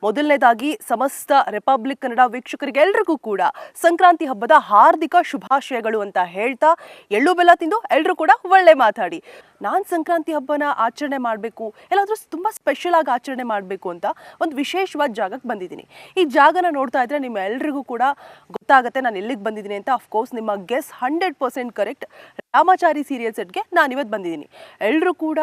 ಮೊದಲನೇದಾಗಿ ಸಮಸ್ತ ರಿಪಬ್ಲಿಕ್ ಕನ್ನಡ ವೀಕ್ಷಕರಿಗೆಲ್ಲರಿಗೂ ಕೂಡ ಸಂಕ್ರಾಂತಿ ಹಬ್ಬದ ಹಾರ್ದಿಕ ಶುಭಾಶಯಗಳು ಅಂತ ಹೇಳ್ತಾ, ಎಳ್ಳು ಬೆಲ್ಲ ತಿಂದು ಎಲ್ಲರೂ ಕೂಡ ಒಳ್ಳೆ ಮಾತಾಡಿ. ನಾನು ಸಂಕ್ರಾಂತಿ ಹಬ್ಬನ ಆಚರಣೆ ಮಾಡಬೇಕು, ಎಲ್ಲಾದರೂ ತುಂಬ ಸ್ಪೆಷಲ್ ಆಗಿ ಆಚರಣೆ ಮಾಡಬೇಕು ಅಂತ ಒಂದು ವಿಶೇಷವಾದ ಜಾಗಕ್ಕೆ ಬಂದಿದ್ದೀನಿ. ಈ ಜಾಗನ ನೋಡ್ತಾ ಇದ್ರೆ ನಿಮ್ಮ ಎಲ್ರಿಗೂ ಕೂಡ ಗೊತ್ತಾಗುತ್ತೆ ನಾನು ಎಲ್ಲಿಗೆ ಬಂದಿದ್ದೀನಿ ಅಂತ. ಅಫ್ಕೋರ್ಸ್ ನಿಮ್ಮ ಗೆಸ್ 100% ಕರೆಕ್ಟ್. ರಾಮಾಚಾರಿ ಸೀರಿಯಲ್ ಸೆಟ್ಗೆ ನಾನು ಇವತ್ತು ಬಂದಿದ್ದೀನಿ. ಎಲ್ಲರೂ ಕೂಡ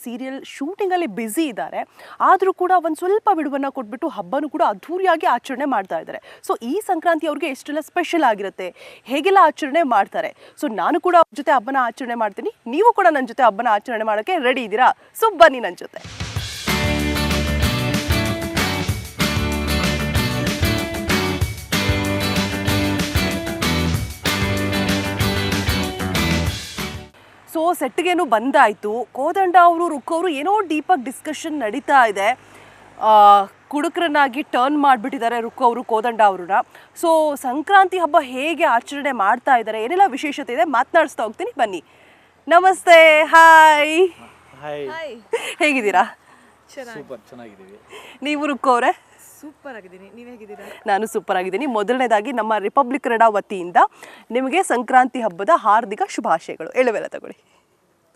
ಸೀರಿಯಲ್ ಶೂಟಿಂಗಲ್ಲಿ ಬ್ಯುಸಿ ಇದ್ದಾರೆ, ಆದರೂ ಕೂಡ ಒಂದು ಸ್ವಲ್ಪ ಬಿಡುವನ್ನು ಕೊಟ್ಬಿಟ್ಟು ಹಬ್ಬನೂ ಕೂಡ ಅದ್ಧೂರಿಯಾಗಿ ಆಚರಣೆ ಮಾಡ್ತಾ ಇದ್ದಾರೆ. ಸೊ ಈ ಸಂಕ್ರಾಂತಿ ಅವ್ರಿಗೆ ಎಷ್ಟೆಲ್ಲ ಸ್ಪೆಷಲ್ ಆಗಿರುತ್ತೆ, ಹೇಗೆಲ್ಲ ಆಚರಣೆ ಮಾಡ್ತಾರೆ. ಸೊ ನಾನು ಕೂಡ ಅವ್ರ ಜೊತೆ ಹಬ್ಬನ ಆಚರಣೆ ಮಾಡ್ತೀನಿ, ನೀವು ಕೂಡ ನನ್ನ ಜೊತೆ ಹಬ್ಬನ ಆಚರಣೆ ಮಾಡೋಕ್ಕೆ ರೆಡಿ ಇದ್ದೀರಾ? ಸೊ ಬನ್ನಿ ನನ್ನ ಜೊತೆ. ಸೊ ಸೆಟ್ಗೇನು ಬಂದಾಯಿತು. ಕೋದಂಡ ಅವರು ರುಕ್ಕವರು ಏನೋ ಡೀಪಾಗಿ ಡಿಸ್ಕಷನ್ ನಡೀತಾ ಇದೆ. ಕುಡುಕರನ್ನಾಗಿ ಟರ್ನ್ ಮಾಡಿಬಿಟ್ಟಿದ್ದಾರೆ ರುಕ್ಕವರು ಕೋದಂಡ ಅವ್ರನ್ನ. ಸೊ ಸಂಕ್ರಾಂತಿ ಹಬ್ಬ ಹೇಗೆ ಆಚರಣೆ ಮಾಡ್ತಾ ಇದ್ದಾರೆ, ಏನೆಲ್ಲ ವಿಶೇಷತೆ ಇದೆ ಮಾತನಾಡಿಸ್ತಾ ಹೋಗ್ತೀನಿ, ಬನ್ನಿ. ನಮಸ್ತೆ, ಹಾಯ್. ಹೇಗಿದ್ದೀರಾ? ಚೆನ್ನಾಗಿದ್ದೀವಿ. ನೀವು ರುಕ್ಕವ್ರೆ? ಸೂಪರ್ ಆಗಿದ್ದೀನಿ, ನೀವು ಹೇಗಿದ್ದೀರಾ? ನಾನು ಸೂಪರ್ ಆಗಿದ್ದೀನಿ. ಮೊದಲನೇದಾಗಿ ನಮ್ಮ ರಿಪಬ್ಲಿಕ್ ಕನ್ನಡ ವತಿಯಿಂದ ನಿಮಗೆ ಸಂಕ್ರಾಂತಿ ಹಬ್ಬದ ಹಾರ್ದಿಕ ಶುಭಾಶಯಗಳು. ಎಳ್ಳುವೆಲ್ಲ ತಗೊಳ್ಳಿ.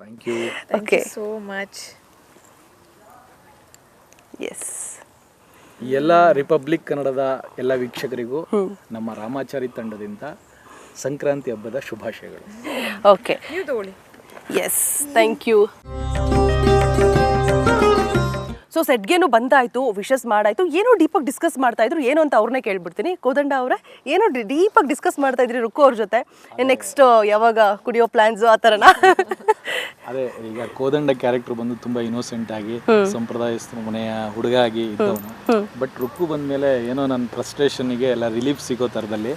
Thank you. Okay, so much. Yes. ಎಲ್ಲ ರಿಪಬ್ಲಿಕ್ ಕನ್ನಡದ ಎಲ್ಲ ವೀಕ್ಷಕರಿಗೂ ನಮ್ಮ ರಾಮಾಚಾರಿ ತಂಡದಿಂದ ಸಂಕ್ರಾಂತಿ ಹಬ್ಬದ ಶುಭಾಶಯಗಳು. ಓಕೆ, ನೀವು ತಗೊಳ್ಳಿ. Yes, thank you. ಸೊ ಸೆಟ್ಗೇನು ಬಂದಾಯಿತು, ವಿಶಸ್ ಮಾಡಾಯಿತು, ಏನೋ ಡೀಪಾಗಿ ಡಿಸ್ಕಸ್ ಮಾಡ್ತಾ ಇದ್ರು. ಏನು ಅಂತ ಅವ್ರನ್ನೇ ಕೇಳ್ಬಿಡ್ತೀನಿ. ಕೋದಂಡ ಅವರೇ, ಏನೋ ಡೀಪಾಗಿ ಡಿಸ್ಕಸ್ ಮಾಡ್ತಾ ಇದ್ರಿ ರುಕ್ಕು ಅವ್ರ ಜೊತೆ. ನೆಕ್ಸ್ಟ್ ಯಾವಾಗ ಕುಡಿಯೋ ಪ್ಲಾನ್ಸು ಆ ಥರನಾ? ಅದೇ, ಈಗ ಕೋದಂಡ ಕ್ಯಾರೆಕ್ಟರ್ ಬಂದು ತುಂಬಾ ಇನ್ನೋಸೆಂಟ್ ಆಗಿ ಸಂಪ್ರದಾಯಸ್ಥ ಮನೆಯ ಹುಡುಗ ಆಗಿ ಇದ್ದವನು. ಬಟ್ ರುಕ್ಕು ಬಂದ್ಮೇಲೆ ಏನೋ ನನ್ನ ಫ್ರಸ್ಟ್ರೇಷನ್ಗೆ ಎಲ್ಲ ರಿಲೀಫ್ ಸಿಗೋ ಥರದಲ್ಲಿ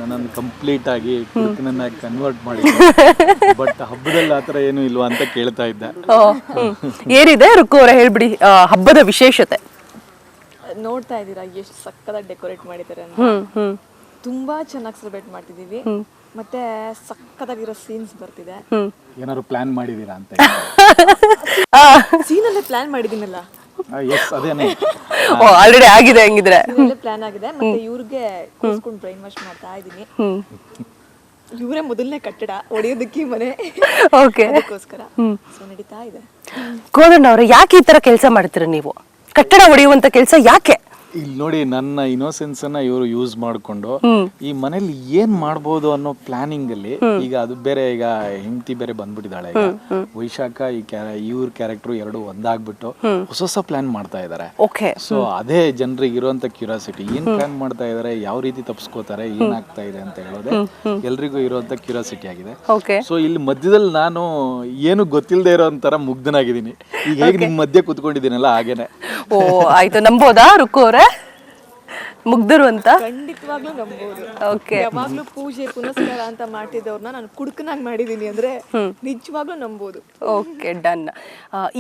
ನನ್ನನ್ನು ಕಂಪ್ಲೀಟ್ ಆಗಿ ಕುಡುಕನನ್ನ ಕನ್ವರ್ಟ್ ಮಾಡಿ. ಬಟ್ ಹಬ್ಬದಲ್ಲಿ ಆ ಥರ ಏನು ಇಲ್ವಾ ಅಂತ ಕೇಳ್ತಾ ಇದ್ದೆ. ಏನಿದೆ ರುಕ್ಕು ಅವರೇ, ಹೇಳ್ಬಿಡಿ ಹಬ್ಬದ ವಿಶೇಷತೆ. ನೋಡ್ತಾ ಇದ್ದೀರಾ ಎಷ್ಟು ಸಕ್ಕದಾಗಿ ಡೆಕೋರೇಟ್ ಮಾಡಿದ್ದಾರೆ ಅಂತ. ತುಂಬಾ ಚೆನ್ನಾಗಿ ಸೆಲೆಬ್ರೇಟ್ ಮಾಡ್ತಿದೀವಿ. ಮತ್ತೆ ಸಕ್ಕದಾಗಿರೋ ಸೀನ್ಸ್ ಬರ್ತಿದೆ. ಏನಾದ್ರು ಪ್ಲಾನ್ ಮಾಡಿದೀರಾ ಅಂತ? ಸೀನಲ್ಲೇ ಪ್ಲಾನ್ ಮಾಡಿದೀನಲ್ಲ. ಎಸ್, ಅದೇನೆ ಆಲ್ರೆಡಿ ಆಗಿದೆ. ಹಂಗಿದ್ರೆ ಪ್ಲಾನ್ ಆಗಿದೆ. ಮತ್ತೆ ಇವ್ರಿಗೆ ಕೂಸ್ಕೊಂಡು ಬ್ರೈನ್ ವಾಶ್ ಮಾಡ್ತಾ ಇದೀನಿ. ಇವರೇ ಮೊದಲನೇ ಕಟ್ಟಡ ಹೊಡೆಯೋದಕ್ಕೆ ಮನೆ. ಓಕೆ, ಅದಕ್ಕೋಸ್ಕರ ಸೊ ನಡೀತಾ ಇದೆ. ಕೋದಂಡ ಅವರೇ, ಯಾಕೆ ಈ ತರ ಕೆಲಸ ಮಾಡ್ತೀರಾ ನೀವು? ಕಟ್ಟಡ ಹೊಡೆಯುವಂತ ಕೆಲಸ ಯಾಕೆ? ಇಲ್ಲಿ ನೋಡಿ, ನನ್ನ ಇನ್ನೋಸೆನ್ಸ್ ಅನ್ನ ಇವರು ಯೂಸ್ ಮಾಡ್ಕೊಂಡು ಈ ಮನೇಲಿ ಏನ್ ಮಾಡ್ಬೋದು ಅನ್ನೋ ಪ್ಲಾನಿಂಗ್ ಅಲ್ಲಿ, ಈಗ ಅದು ಬೇರೆ, ಈಗ ಹೆಂಡತಿ ಬೇರೆ ಬಂದ್ಬಿಟ್ಟಿದ್ದಾಳೆ. ಈಗ ವೈಶಾಖ ಇವ್ರ ಕ್ಯಾರೆಕ್ಟರ್ ಎರಡು ಒಂದಾಗ್ಬಿಟ್ಟು ಹೊಸ ಹೊಸ ಪ್ಲಾನ್ ಮಾಡ್ತಾ ಇದಾರೆ. ಸೊ ಅದೇ ಜನರಿಗೆ ಇರುವಂತ ಕ್ಯೂರಿಯಾಸಿಟಿ, ಏನ್ ಪ್ಲಾನ್ ಮಾಡ್ತಾ ಇದಾರೆ, ಯಾವ ರೀತಿ ತಪ್ಸ್ಕೋತಾರೆ, ಏನಾಗ್ತಾ ಇದೆ ಅಂತ ಹೇಳೋದೆ ಎಲ್ರಿಗೂ ಇರುವಂತ ಕ್ಯೂರಿಯಾಸಿಟಿ ಆಗಿದೆ. ಸೊ ಇಲ್ಲಿ ಮಧ್ಯದಲ್ಲಿ ನಾನು ಏನು ಗೊತ್ತಿಲ್ಲದೆ ಇರೋ ತರ ಮುಗ್ಧನಾಗಿದ್ದೀನಿ. ಈಗ ಹೇಗೆ ನಿಮ್ ಮಧ್ಯೆ ಕುತ್ಕೊಂಡಿದ್ದೀನಲ್ಲ ಹಾಗೇನೆ. ಓ ಆಯ್ತು, ನಂಬೋದಾ ರುಕ್ಕು ಅವರೇ ಮುಗ್ಧರು ಅಂತ? ಖಂಡಿತವಾಗ್ಲೂ ನಂಬೋದು. ಓಕೆ, ಯಾವಾಗ್ಲೂ ಪೂಜೆ ಪುನಸ್ಕಾರ ಅಂತ ಮಾಡ್ತಿದ್ದವ್ರನ್ನ ನಾನು ಕುಡುಕನಾಗಿ ಮಾಡಿದೀನಿ ಅಂದ್ರೆ ನಿಜವಾಗ್ಲೂ ನಂಬೋದು. Okay, done.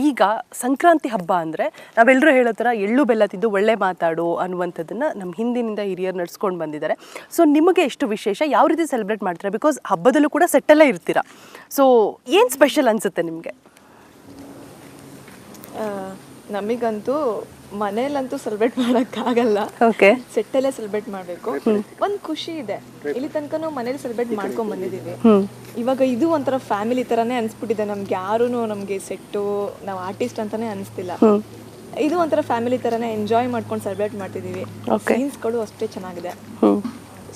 ಈಗ ಸಂಕ್ರಾಂತಿ ಹಬ್ಬ ಅಂದರೆ ನಾವೆಲ್ಲರೂ ಹೇಳೋ ಥರ ಎಳ್ಳು ಬೆಲ್ಲ ತಿಂದು ಒಳ್ಳೆ ಮಾತಾಡು ಅನ್ನುವಂಥದ್ದನ್ನು ನಮ್ಮ ಹಿಂದಿನಿಂದ ಹಿರಿಯರು ನಡ್ಸ್ಕೊಂಡು ಬಂದಿದ್ದಾರೆ. ಸೊ ನಿಮಗೆ ಎಷ್ಟು ವಿಶೇಷ, ಯಾವ ರೀತಿ ಸೆಲೆಬ್ರೇಟ್ ಮಾಡ್ತೀರಾ? ಬಿಕಾಸ್ ಹಬ್ಬದಲ್ಲೂ ಕೂಡ ಸೆಟ್ಟಲ್ಲೇ ಇರ್ತೀರಾ. ಸೊ ಏನು ಸ್ಪೆಷಲ್ ಅನಿಸುತ್ತೆ ನಿಮಗೆ? ನಮಗಂತೂ ಮನೇಲಂತೂ ಸೆಲೆಬ್ರೇಟ್ ಮಾಡೋಕ್ಕಾಗಲ್ಲ. ಓಕೆ, ಸೆಟ್ಟಲ್ಲೇ ಸೆಲೆಬ್ರೇಟ್ ಮಾಡಬೇಕು. ಒಂದು ಖುಷಿ ಇದೆ. ಇಲ್ಲಿ ತನಕ ನಾವು ಮನೇಲಿ ಸೆಲೆಬ್ರೇಟ್ ಮಾಡ್ಕೊಂಡ್ ಬಂದಿದ್ದೀವಿ. ಇವಾಗ ಇದು ಒಂಥರ ಫ್ಯಾಮಿಲಿ ತರನೇ ಅನ್ಸ್ಬಿಟ್ಟಿದೆ ನಮ್ಗೆ. ಯಾರೂ ನಮ್ಗೆ ಸೆಟ್ಟು, ನಾವು ಆರ್ಟಿಸ್ಟ್ ಅಂತಾನೆ ಅನಿಸ್ತಿಲ್ಲ. ಇದು ಒಂಥರ ಫ್ಯಾಮಿಲಿ ತರನೇ ಎಂಜಾಯ್ ಮಾಡ್ಕೊಂಡು ಸೆಲೆಬ್ರೇಟ್ ಮಾಡ್ತಿದೀವಿ. ಸೀನ್ಸ್ಗಳು ಅಷ್ಟೇ ಚೆನ್ನಾಗಿದೆ.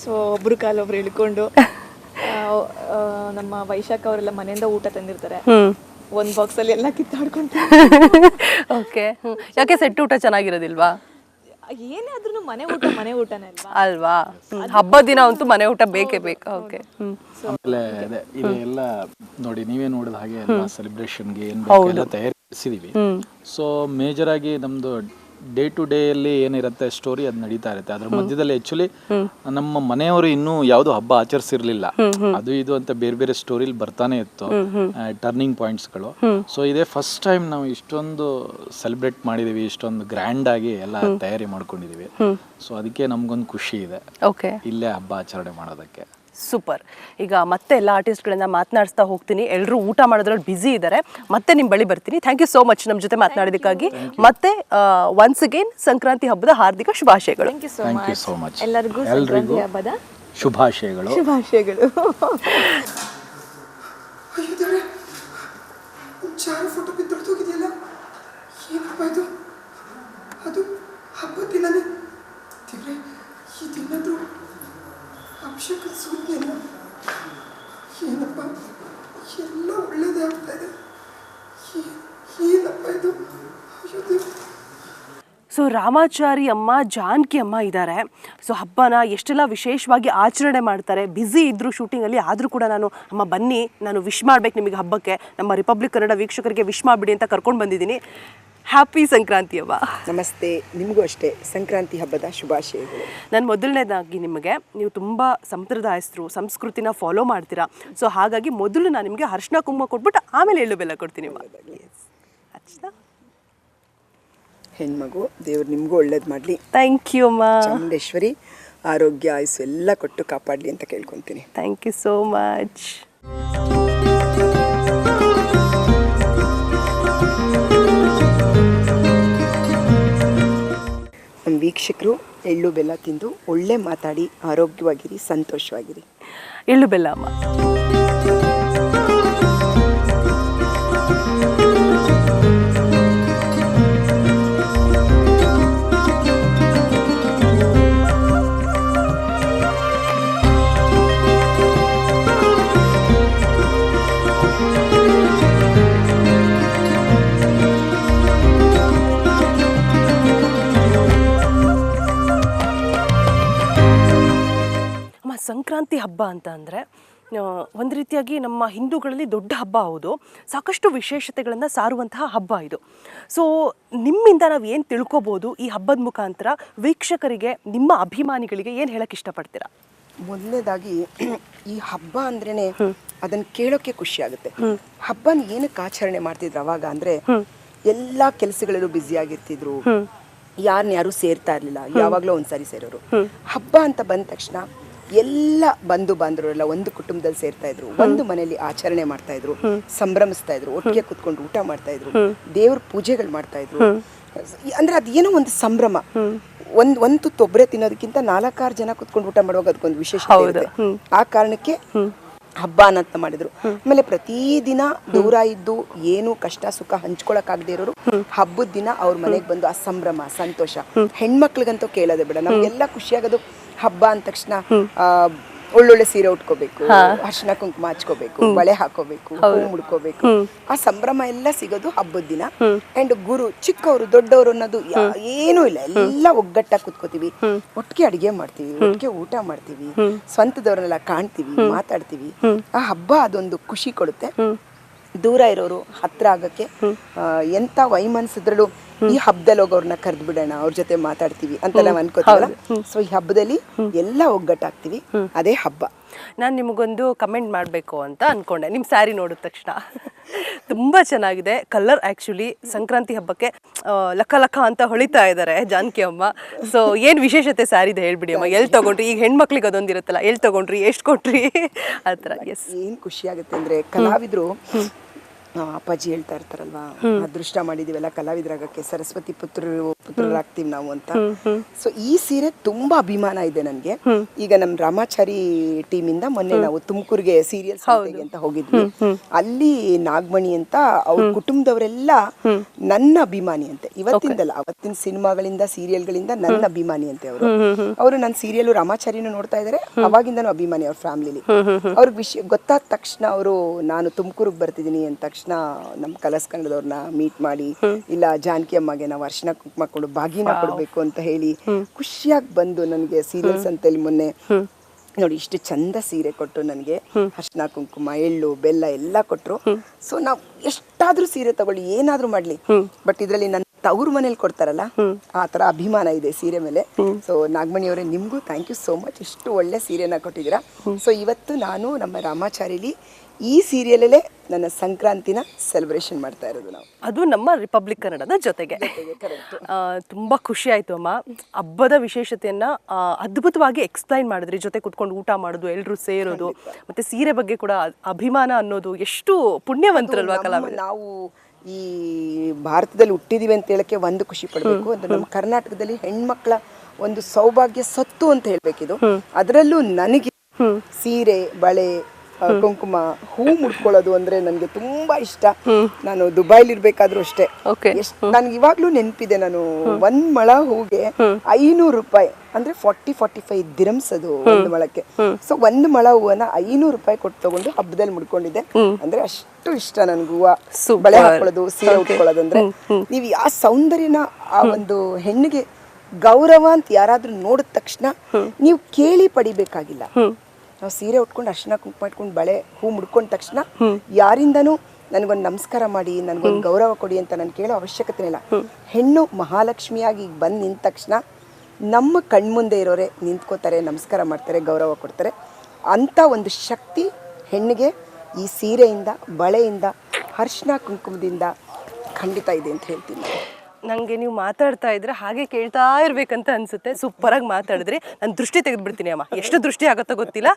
ಸೊ ಒಬ್ರು ಕಾಲೊಬ್ರು ಇಳ್ಕೊಂಡು ನಮ್ಮ ವೈಶಾಖ ಅವರೆಲ್ಲ ಮನೆಯಿಂದ ಊಟ ತಂದಿರ್ತಾರೆ. ಒಂದ್ ಬಾಕ್ಸ್ ಅಲ್ಲಿ ಎಲ್ಲ ಕಿತ್ತಾಡ್ಕೊಂತಾರೆ. ಓಕೆ, ಯಾಕೆ ಸೆಟ್ ಊಟ ಚೆನ್ನಾಗಿರೋದಿಲ್ವಾ? ಏನೇ ಆದ್ರೂ ಮನೆ ಊಟನೇ ಅಲ್ವಾ? ಹಬ್ಬದ ದಿನ ಅಂತೂ ಮನೆ ಊಟ ಬೇಕೇ ಬೇಕು. ಓಕೆ, ಆಮೇಲೆ ಅದೇ ಇದೆಲ್ಲ ನೋಡಿ, ನೀವೇ ನೋಡಿದ ಹಾಗೆ ಎಲ್ಲ ಸೆಲೆಬ್ರೇಷನ್ಗೆ ಏನ್ ಬೇಕೆಲ್ಲ ತಯಾರಿಸಿದೀವಿ. ಸೊ ಮೇಜರ್ ಆಗಿ ನಮ್ದು ಡೇ ಟು ಡೇ ಅಲ್ಲಿ ಏನಿರುತ್ತೆ ಸ್ಟೋರಿ ಅದು ನಡೀತಾ ಇರುತ್ತೆ. ಅದ್ರ ಮಧ್ಯದಲ್ಲಿ ಆಕ್ಚುಲಿ ನಮ್ಮ ಮನೆಯವರು ಇನ್ನೂ ಯಾವ್ದು ಹಬ್ಬ ಆಚರಿಸಿರ್ಲಿಲ್ಲ. ಅದು ಇದು ಅಂತ ಬೇರೆ ಬೇರೆ ಸ್ಟೋರಿಲಿ ಬರ್ತಾನೆ ಇತ್ತು, ಟರ್ನಿಂಗ್ ಪಾಯಿಂಟ್ಸ್ ಗಳು. ಸೊ ಇದೇ ಫಸ್ಟ್ ಟೈಮ್ ನಾವು ಇಷ್ಟೊಂದು ಸೆಲೆಬ್ರೇಟ್ ಮಾಡಿದೀವಿ, ಇಷ್ಟೊಂದು ಗ್ರ್ಯಾಂಡ್ ಆಗಿ ಎಲ್ಲ ತಯಾರಿ ಮಾಡ್ಕೊಂಡಿದೀವಿ. ಸೊ ಅದಕ್ಕೆ ನಮ್ಗೊಂದು ಖುಷಿ ಇದೆ ಇಲ್ಲೇ ಹಬ್ಬ ಆಚರಣೆ ಮಾಡೋದಕ್ಕೆ. ಸೂಪರ್. ಈಗ ಮತ್ತೆ ಎಲ್ಲ ಆರ್ಟಿಸ್ಟ್ಗಳನ್ನ ಮಾತನಾಡಿಸ್ತಾ ಹೋಗ್ತೀನಿ. ಎಲ್ಲರೂ ಊಟ ಮಾಡೋದ್ರಲ್ಲಿ ಬ್ಯುಸಿ ಇದ್ದಾರೆ. ಮತ್ತೆ ನಿಮ್ಮ ಬಳಿ ಬರ್ತೀನಿ. ಥ್ಯಾಂಕ್ ಯು ಸೋ ಮಚ್ ನಮ್ಮ ಜೊತೆ ಮಾತನಾಡೋದಕ್ಕಾಗಿ. ಮತ್ತೆ ಒನ್ಸ್ ಅಗೇನ್ ಸಂಕ್ರಾಂತಿ ಹಬ್ಬದ ಹಾರ್ದಿಕ ಶುಭಾಶಯಗಳು. Thank you so much. ಎಲ್ಲರಿಗೂ ಎಲ್ರಿಗೂ ಸಂಕ್ರಾಂತಿ ಹಬ್ಬದ ಶುಭಾಶಯಗಳು. ಅಯ್ಯೋ ದೇವ್ರೆ, ಚಾರು ಫೋಟೋ ಬಿದ್ದೊಡ್ದೋಗಿದೆಯಲ್ಲ, ಏನಪ್ಪ ಇದು? ಅದು ಹಬ್ಬದ ದಿನನೇ. ದೇವ್ರೆ, ಈ ದಿನದ್ದು ಅಭಿಷೇಕದ ಸೂಚನೆ ಏನಪ್ಪ? ಎಲ್ಲ ಒಳ್ಳೇದೇ ಆಗ್ತಾ ಇದೆ. ಏನಪ್ಪ ಇದು? ಅಯ್ಯೋ ದೇವ್ರೆ. ಸೊ ರಾಮಾಚಾರಿ ಅಮ್ಮ, ಜಾನಕಿ ಅಮ್ಮ ಇದ್ದಾರೆ. ಸೊ ಹಬ್ಬನ ಎಷ್ಟೆಲ್ಲ ವಿಶೇಷವಾಗಿ ಆಚರಣೆ ಮಾಡ್ತಾರೆ. ಬ್ಯುಸಿ ಇದ್ದರು ಶೂಟಿಂಗಲ್ಲಿ, ಆದರೂ ಕೂಡ ನಾನು ಅಮ್ಮ ಬನ್ನಿ, ನಾನು ವಿಶ್ ಮಾಡ್ಬೇಕು ನಿಮಗೆ ಹಬ್ಬಕ್ಕೆ, ನಮ್ಮ ರಿಪಬ್ಲಿಕ್ ಕನ್ನಡ ವೀಕ್ಷಕರಿಗೆ ವಿಶ್ ಮಾಡಿಬಿಡಿ ಅಂತ ಕರ್ಕೊಂಡು ಬಂದಿದ್ದೀನಿ. ಹ್ಯಾಪಿ ಸಂಕ್ರಾಂತಿ ಅಮ್ಮ. ನಮಸ್ತೆ, ನಿಮಗೂ ಅಷ್ಟೇ ಸಂಕ್ರಾಂತಿ ಹಬ್ಬದ ಶುಭಾಶಯಗಳು. ನಾನು ಮೊದಲನೇದಾಗಿ ನಿಮಗೆ, ನೀವು ತುಂಬ ಸಂಪ್ರದಾಯಸ್ಥರು, ಸಂಸ್ಕೃತಿನ ಫಾಲೋ ಮಾಡ್ತೀರಾ. ಸೊ ಹಾಗಾಗಿ ಮೊದಲು ನಾನು ನಿಮಗೆ ಅರಿಶಿನ ಕುಂಕುಮ ಕೊಟ್ಬಿಟ್ಟು ಆಮೇಲೆ ಎಳ್ಳು ಬೆಲ್ಲ ಕೊಡ್ತೀನಿ ಅಮ್ಮ. ಅಚ್ಚಾ, ಹೆಣ್ಮಗು, ದೇವ್ರು ನಿಮಗೂ ಒಳ್ಳೇದು ಮಾಡಲಿ. ಥ್ಯಾಂಕ್ ಯು ಅಮ್ಮ. ಚಾಮುಂಡೇಶ್ವರಿ ಆರೋಗ್ಯ ಆಯುಸ್ಸು ಎಲ್ಲ ಕೊಟ್ಟು ಕಾಪಾಡಲಿ ಅಂತ ಕೇಳ್ಕೊತೀನಿ. Thank you so much. ನಮ್ಮ ವೀಕ್ಷಕರು ಎಳ್ಳು ಬೆಲ್ಲ ತಿಂದು ಒಳ್ಳೆ ಮಾತಾಡಿ ಆರೋಗ್ಯವಾಗಿರಿ, ಸಂತೋಷವಾಗಿರಿ. ಎಳ್ಳು ಬೆಲ್ಲ ಅಮ್ಮ. ಸಂಕ್ರಾಂತಿ ಹಬ್ಬ ಅಂತ ಅಂದರೆ ಒಂದು ರೀತಿಯಾಗಿ ನಮ್ಮ ಹಿಂದೂಗಳಲ್ಲಿ ದೊಡ್ಡ ಹಬ್ಬ ಹೌದು. ಸಾಕಷ್ಟು ವಿಶೇಷತೆಗಳನ್ನು ಸಾರುವಂತಹ ಹಬ್ಬ ಇದು. ಸೊ ನಿಮ್ಮಿಂದ ನಾವು ಏನು ತಿಳ್ಕೊಬೋದು ಈ ಹಬ್ಬದ ಮುಖಾಂತರ? ವೀಕ್ಷಕರಿಗೆ, ನಿಮ್ಮ ಅಭಿಮಾನಿಗಳಿಗೆ ಏನು ಹೇಳಕ್ಕೆ ಇಷ್ಟಪಡ್ತೀರಾ? ಮೊದಲನೇದಾಗಿ ಈ ಹಬ್ಬ ಅಂದ್ರೇನೆ ಅದನ್ನು ಕೇಳೋಕ್ಕೆ ಖುಷಿ ಆಗುತ್ತೆ. ಹಬ್ಬನ ಏನಕ್ಕೆ ಆಚರಣೆ ಮಾಡ್ತಿದ್ರು ಅವಾಗ ಅಂದರೆ, ಎಲ್ಲ ಕೆಲಸಗಳಲ್ಲೂ ಬ್ಯುಸಿ ಆಗಿರ್ತಿದ್ರು, ಯಾರು ಸೇರ್ತಾ ಇರಲಿಲ್ಲ, ಯಾವಾಗಲೂ ಒಂದ್ಸಾರಿ ಸೇರೋರು. ಹಬ್ಬ ಅಂತ ಬಂದ ತಕ್ಷಣ ಎಲ್ಲ ಬಂಧು ಬಾಂಧವರೆಲ್ಲ ಒಂದು ಕುಟುಂಬದಲ್ಲಿ ಸೇರ್ತಾ ಇದ್ರು, ಒಂದು ಮನೆಯಲ್ಲಿ ಆಚರಣೆ ಮಾಡ್ತಾ ಇದ್ರು, ಸಂಭ್ರಮಿಸ್ತಾ ಇದ್ರು, ಒಟ್ಟಿಗೆ ಕುತ್ಕೊಂಡು ಊಟ ಮಾಡ್ತಾ ಇದ್ರು, ದೇವ್ರ ಪೂಜೆಗಳು ಮಾಡ್ತಾ ಇದ್ರು. ಅಂದ್ರೆ ಅದೇನೋ ಒಂದು ಸಂಭ್ರಮ. ಒಂದು ತುತ್ತು ಒಬ್ಬರೇ ತಿನ್ನೋದಕ್ಕಿಂತ 4-6 ಜನ ಕುತ್ಕೊಂಡು ಊಟ ಮಾಡುವಾಗ ಅದಕ್ಕೊಂದು ವಿಶೇಷ ಇರುತ್ತೆ. ಆ ಕಾರಣಕ್ಕೆ ಹಬ್ಬ ಅನ್ನಂತ ಮಾಡಿದ್ರು. ಆಮೇಲೆ ಪ್ರತಿದಿನ ದೂರ ಇದ್ದು ಏನು ಕಷ್ಟ ಸುಖ ಹಂಚ್ಕೊಳಕ್ಕಾಗದೇ ಇರೋರು ಹಬ್ಬದ ದಿನ ಅವ್ರ ಮನೆಗೆ ಬಂದು ಆ ಸಂಭ್ರಮ ಸಂತೋಷ. ಹೆಣ್ಮಕ್ಳಿಗಂತೂ ಕೇಳೋದೇ ಬೇಡ, ನಮ್ಗೆಲ್ಲ ಖುಷಿಯಾಗೋದು ಹಬ್ಬ ಅಂದ ತಕ್ಷಣ ಒಳ್ಳೊಳ್ಳೆ ಸೀರೆ ಉಟ್ಕೋಬೇಕು, ಅರ್ಶಿನ ಕುಂಕುಮ ಹಚ್ಕೋಬೇಕು, ಬಳೆ ಹಾಕೋಬೇಕು, ಹೂ ಮುಡ್ಕೋಬೇಕು. ಆ ಸಂಭ್ರಮ ಎಲ್ಲ ಸಿಗೋದು ಹಬ್ಬದ ದಿನ. ಅಂಡ್ ಗುರು ಚಿಕ್ಕವರು ದೊಡ್ಡವರು ಅನ್ನೋದು ಏನೂ ಇಲ್ಲ, ಎಲ್ಲ ಒಗ್ಗಟ್ಟಾಗಿ ಕುತ್ಕೋತೀವಿ, ಒಟ್ಟಿಗೆ ಅಡಿಗೆ ಮಾಡ್ತೀವಿ, ಒಟ್ಟಿಗೆ ಊಟ ಮಾಡ್ತೀವಿ, ಸ್ವಂತದವ್ರನ್ನೆಲ್ಲ ಕಾಣ್ತೀವಿ, ಮಾತಾಡ್ತೀವಿ. ಆ ಹಬ್ಬ ಅದೊಂದು ಖುಷಿ ಕೊಡುತ್ತೆ. ದೂರ ಇರೋರು ಹತ್ರ ಆಗಕ್ಕೆ ಎಂತ ವೈಮನಸಿದ್ರಲ್ಲೂ ಈ ಹಬ್ಬದಲ್ಲಿ ಹೋಗೋರ್ನ ಕರೆದು ಬಿಡೋಣ, ಅವ್ರ ಜೊತೆ ಮಾತಾಡ್ತೀವಿ ಅಂತ ನಾವು ಅನ್ಕೋತೀವಲ್ಲ. ಸೊ ಈ ಹಬ್ಬದಲ್ಲಿ ಎಲ್ಲ ಒಗ್ಗಟ್ಟಾಗ್ತೀವಿ, ಅದೇ ಹಬ್ಬ. ನಾನು ನಿಮಗೊಂದು ಕಮೆಂಟ್ ಮಾಡಬೇಕು ಅಂತ ಅಂದ್ಕೊಂಡೆ. ನಿಮ್ಮ ಸ್ಯಾರಿ ನೋಡಿದ ತಕ್ಷಣ ತುಂಬ ಚೆನ್ನಾಗಿದೆ. ಕಲರ್ ಆ್ಯಕ್ಚುಲಿ ಸಂಕ್ರಾಂತಿ ಹಬ್ಬಕ್ಕೆ ಲಕ್ಕ ಅಂತ ಹೊಳಿತಾ ಇದ್ದಾರೆ ಜಾನಕಿ ಅಮ್ಮ. ಸೊ ಏನು ವಿಶೇಷತೆ ಸ್ಯಾರಿದೆ ಹೇಳ್ಬಿಡಿ ಅಮ್ಮ. ಎಲ್ಲಿ ತೊಗೊಂಡ್ರಿ? ಈಗ ಹೆಣ್ಮಕ್ಳಿಗೆ ಅದೊಂದಿರುತ್ತಲ್ಲ, ಎಲ್ಲಿ ತೊಗೊಂಡ್ರಿ, ಎಷ್ಟು ಕೊಟ್ರಿ, ಆ ಥರ. ಎಸ್, ಏನು ಖುಷಿ ಆಗುತ್ತೆ ಅಂದರೆ, ಕಲಾವಿದರು ಅಪ್ಪಾಜಿ ಹೇಳ್ತಾ ಇರ್ತಾರಲ್ವಾ, ಅದೃಷ್ಟ ಮಾಡಿದೀವೆಲ್ಲ ಕಲಾವಿದರಾಗಕ್ಕೆ, ಸರಸ್ವತಿ ಪುತ್ರರಾಗ್ತೀವಿ ನಾವು ಅಂತ. ಸೊ ಈ ಸೀರೆ ತುಂಬಾ ಅಭಿಮಾನ ಇದೆ ನನಗೆ. ಈಗ ನಮ್ಮ ರಾಮಾಚಾರಿ ಟೀಮಿಂದ ಮೊನ್ನೆ ನಾವು ತುಮಕೂರಿಗೆ ಸೀರಿಯಲ್ಸ್ ಅಂತ ಹೋಗಿದ್ವಿ. ಅಲ್ಲಿ ನಾಗಮಣಿ ಅಂತ ಅವ್ರ ಕುಟುಂಬದವರೆಲ್ಲ ನನ್ನ ಅಭಿಮಾನಿ ಅಂತೆ. ಇವತ್ತಿಂದಲ್ಲ, ಅವತ್ತಿನ ಸಿನಿಮಾಗಳಿಂದ ಸೀರಿಯಲ್ಗಳಿಂದ ನನ್ನ ಅಭಿಮಾನಿ ಅಂತೆ ಅವರು. ನನ್ನ ಸೀರಿಯಲ್ ರಾಮಾಚಾರಿನೂ ನೋಡ್ತಾ ಇದಾರೆ, ಅವಾಗಿಂದನೂ ಅಭಿಮಾನಿ ಅವ್ರ ಫ್ಯಾಮಿಲಿಲಿ. ಅವ್ರಿಗೆ ವಿಷಯ ಗೊತ್ತಾದ ತಕ್ಷಣ ಅವರು ನಾನು ತುಮಕೂರಿಗೆ ಬರ್ತಿದ್ದೀನಿ ಅಂತ ತಕ್ಷಣ ನಮ್ಮ ಕಲರ್ಸ್ ಕನ್ನಡದವ್ರನ್ನ ಮೀಟ್ ಮಾಡಿ, ಇಲ್ಲ ಜಾನಕಿ ಅಮ್ಮಗೆ ನಾವು ಅರ್ಶಿನ ಕುಂಕುಮ ಕೊಡು, ಬಾಗಿನ ಕೊಡ್ಬೇಕು ಅಂತ ಹೇಳಿ ಖುಷಿಯಾಗಿ ಬಂದು ನನಗೆ ಸೀರಿಯಲ್ಸ್ ಅಂತೇಳಿ ಮೊನ್ನೆ ನೋಡಿ ಇಷ್ಟು ಚಂದ ಸೀರೆ ಕೊಟ್ಟು ನನಗೆ ಅರ್ಶಿನ ಕುಂಕುಮ ಎಳ್ಳು ಬೆಲ್ಲ ಎಲ್ಲ ಕೊಟ್ರು. ಸೊ ನಾವು ಎಷ್ಟಾದ್ರೂ ಸೀರೆ ತಗೊಳ್ಳಿ, ಏನಾದ್ರೂ ಮಾಡ್ಲಿ, ಬಟ್ ಇದ್ರಲ್ಲಿ ನನ್ನ ತವ್ರ ಮನೇಲಿ ಕೊಡ್ತಾರಲ್ಲ, ಆ ತರ ಅಭಿಮಾನ ಇದೆ ಸೀರೆ ಮೇಲೆ. ಸೊ ನಾಗಮಣಿ ಅವರೇ, ನಿಮ್ಗೂ ಥ್ಯಾಂಕ್ ಯು ಸೋ ಮಚ್, ಇಷ್ಟು ಒಳ್ಳೆ ಸೀರೆನ ಕೊಟ್ಟಿದ್ದೀರಾ. ಸೊ ಇವತ್ತು ನಾನು ನಮ್ಮ ರಾಮಾಚಾರಿಲಿ ಈ ಸೀರಿಯಲಲ್ಲೇ ನನ್ನ ಸಂಕ್ರಾಂತಿನ ಸೆಲೆಬ್ರೇಷನ್ ಮಾಡ್ತಾ ಇರೋದು ನಾವು. ಅದು ನಮ್ಮ ರಿಪಬ್ಲಿಕ್ ಕನ್ನಡದ ಜೊತೆಗೆ. ತುಂಬಾ ಖುಷಿ ಆಯ್ತು ಅಮ್ಮ. ಹಬ್ಬದ ವಿಶೇಷತೆಯನ್ನ ಅದ್ಭುತವಾಗಿ ಎಕ್ಸ್ಪ್ಲೈನ್ ಮಾಡಿದ್ರಿ. ಜೊತೆ ಕುತ್ಕೊಂಡು ಊಟ ಮಾಡೋದು, ಎಲ್ಲರೂ ಸೇರೋದು, ಮತ್ತೆ ಸೀರೆ ಬಗ್ಗೆ ಕೂಡ ಅಭಿಮಾನ ಅನ್ನೋದು ಎಷ್ಟು ಪುಣ್ಯವಂತರಲ್ವಾ ಕಲಾವಿದರು. ನಾವು ಈ ಭಾರತದಲ್ಲಿ ಹುಟ್ಟಿದೀವಿ ಅಂತ ಹೇಳಕ್ಕೆ ಒಂದು ಖುಷಿ ಪಡಬೇಕು. ಅದು ನಮ್ಮ ಕರ್ನಾಟಕದಲ್ಲಿ ಹೆಣ್ಮಕ್ಳ ಒಂದು ಸೌಭಾಗ್ಯ ಸತ್ತು ಅಂತ ಹೇಳ್ಬೇಕಿದು. ಅದರಲ್ಲೂ ನನಗೆ ಸೀರೆ, ಬಳೆ, ಕುಂಕುಮ, ಹೂ ಮುಡ್ಕೊಳ್ಳೋದು ಅಂದ್ರೆ ನನಗೆ ತುಂಬಾ ಇಷ್ಟ. ನಾನು ದುಬೈಲಿ ಇರ್ಬೇಕಾದ್ರೂ ಅಷ್ಟೇ, ನನ್ಗೆ ಇವಾಗ್ಲೂ ನೆನಪಿದೆ. ನಾನು 1 ಮೊಳ ಹೂಗೆ 500 ರೂಪಾಯಿ ಅಂದ್ರೆ 40-45 ದಿರಮ್ಸ್ ಅದು ಒಂದು ಮೊಳಕ್ಕೆ. ಸೊ 1 ಮೊಳ ಹೂವನ್ನ 500 ರೂಪಾಯಿ ಕೊಟ್ಟು ತಗೊಂಡು ಹಬ್ಬದಲ್ಲಿ ಮುಡ್ಕೊಂಡಿದ್ದೆ. ಅಂದ್ರೆ ಅಷ್ಟು ಇಷ್ಟ ನನ್ಗೆ ಹೂವ, ಬಳೆ ಹಾಕೊಳ್ಳೋದು, ಸೀರೆ ಉಟ್ಕೊಳ್ಳೋದು. ಅಂದ್ರೆ ನೀವು ಯಾವ ಸೌಂದರ್ಯನ ಆ ಒಂದು ಹೆಣ್ಣಿಗೆ ಗೌರವ ಅಂತ ಯಾರಾದ್ರೂ ನೋಡಿದ ತಕ್ಷಣ ನೀವು ಕೇಳಿ ಪಡಿಬೇಕಾಗಿಲ್ಲ. ನಾವು ಸೀರೆ ಉಟ್ಕೊಂಡು ಅರ್ಶಿನ ಕುಂಕುಮ ಇಟ್ಕೊಂಡು ಬಳೆ ಹೂ ಮುಡ್ಕೊಂಡ ತಕ್ಷಣ ಯಾರಿಂದನೂ ನನಗೊಂದು ನಮಸ್ಕಾರ ಮಾಡಿ, ನನಗೊಂದು ಗೌರವ ಕೊಡಿ ಅಂತ ನಾನು ಕೇಳೋ ಅವಶ್ಯಕತೆ ಇಲ್ಲ. ಹೆಣ್ಣು ಮಹಾಲಕ್ಷ್ಮಿಯಾಗಿ ಬಂದು ನಿಂತ ತಕ್ಷಣ ನಮ್ಮ ಕಣ್ಮುಂದೆ ಇರೋರೆ ನಿಂತ್ಕೋತಾರೆ, ನಮಸ್ಕಾರ ಮಾಡ್ತಾರೆ, ಗೌರವ ಕೊಡ್ತಾರೆ. ಅಂಥ ಒಂದು ಶಕ್ತಿ ಹೆಣ್ಣಿಗೆ ಈ ಸೀರೆಯಿಂದ, ಬಳೆಯಿಂದ, ಅರ್ಶಿನ ಕುಂಕುಮದಿಂದ ಖಂಡಿತ ಇದೆ ಅಂತ ಹೇಳ್ತೀನಿ. ನಂಗೆ ನೀವು ಮಾತಾಡ್ತಾ ಇದ್ರೆ ಹಾಗೆ ಕೇಳ್ತಾ ಇರ್ಬೇಕಂತ ಅನ್ಸುತ್ತೆ. ಸೂಪರ್ ಆಗಿ ಮಾತಾಡಿದ್ರಿ. ನಾನು ದೃಷ್ಟಿ ತೆಗೆದ್ಬಿಡ್ತೀನಿ ಅಮ್ಮ. ಎಷ್ಟು ದೃಷ್ಟಿ ಆಗುತ್ತೋ ಗೊತ್ತಿಲ್ಲ.